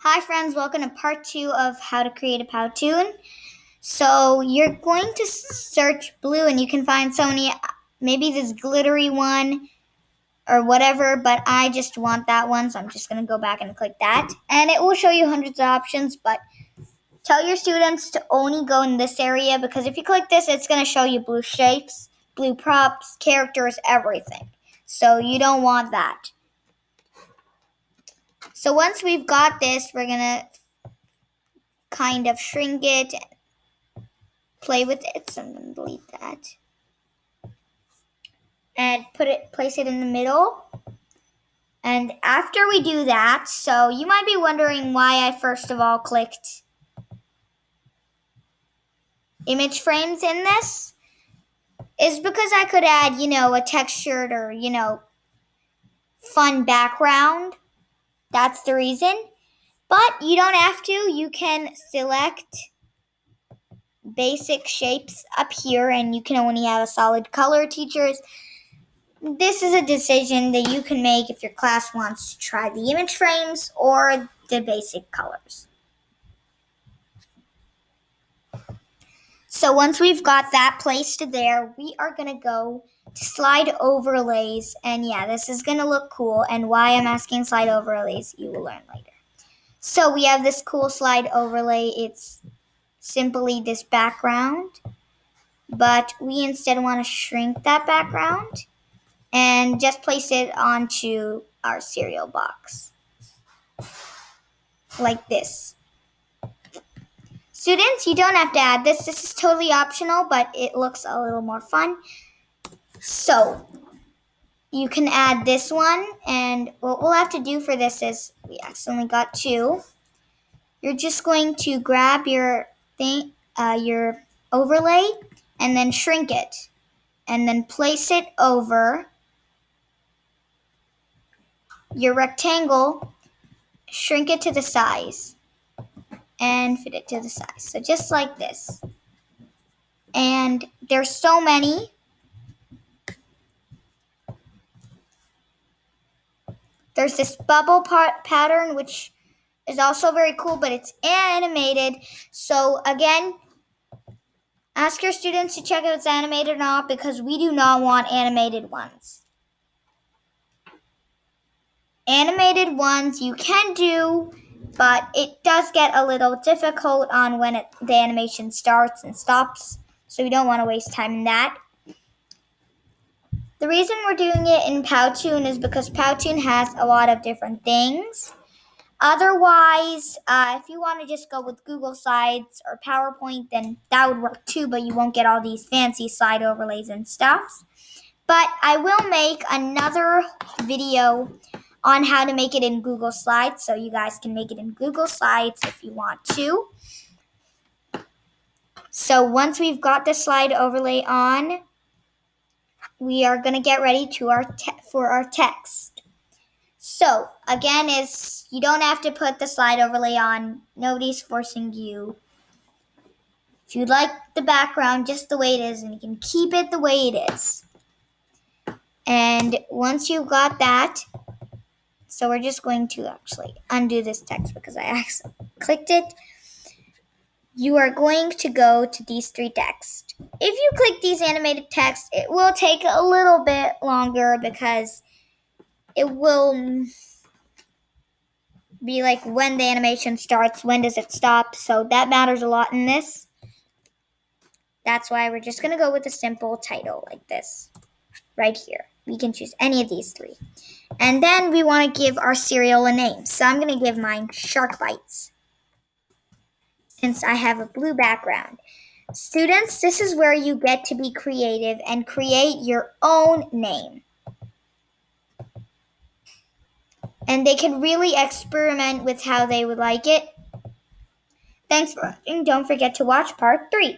Hi friends, welcome to part 2 of how to create a Powtoon. So you're going to search blue and you can find so many, maybe this glittery one or whatever, but I just want that one, so I'm just going to go back and click that. And it will show you hundreds of options, but tell your students to only go in this area because if you click this, it's going to show you blue shapes, blue props, characters, everything. So you don't want that. So once we've got this, we're going to kind of shrink it, play with it. So I'm going to delete that. And place it in the middle. And after we do that, so you might be wondering why I first of all clicked image frames in this. Is because I could add, a textured or, fun background. That's the reason. But you don't have to. You can select basic shapes up here and you can only have a solid color, teachers. This is a decision that you can make if your class wants to try the image frames or the basic colors. So once we've got that placed there, we are going to go to slide overlays. And yeah, this is going to look cool. And why I'm asking slide overlays, you will learn later. So we have this cool slide overlay. It's simply this background. But we instead want to shrink that background and just place it onto our cereal box. Like this. Students, you don't have to add this. This is totally optional, but it looks a little more fun. So, you can add this one, and what we'll have to do for this is, we accidentally got 2. You're just going to grab your your overlay, and then shrink it. And then place it over your rectangle, shrink it to the size. And fit it to the size. So just like this. And there's so many. There's this bubble pattern, which is also very cool, but it's animated. So again, ask your students to check if it's animated or not because we do not want animated ones. Animated ones you can do, but it does get a little difficult on when the animation starts and stops, so we don't want to waste time in that. The reason we're doing it in Powtoon is because Powtoon has a lot of different things. Otherwise, if you want to just go with Google Slides or PowerPoint, then that would work too, but you won't get all these fancy slide overlays and stuff. But I will make another video on how to make it in Google Slides, so you guys can make it in Google Slides if you want to. So once we've got the slide overlay on, we are going to get ready for our text. So again, you don't have to put the slide overlay on. Nobody's forcing you. If you like the background just the way it is, and you can keep it the way it is. And once you've got that, so we're just going to actually undo this text because I accidentally clicked it. You are going to go to these 3 texts. If you click these animated texts, it will take a little bit longer because it will be like when the animation starts, when does it stop. So that matters a lot in this. That's why we're just going to go with a simple title like this right here. We can choose any of these 3. And then we want to give our cereal a name. So I'm going to give mine Shark Bites, since I have a blue background. Students, this is where you get to be creative and create your own name. And they can really experiment with how they would like it. Thanks for watching. Don't forget to watch part 3.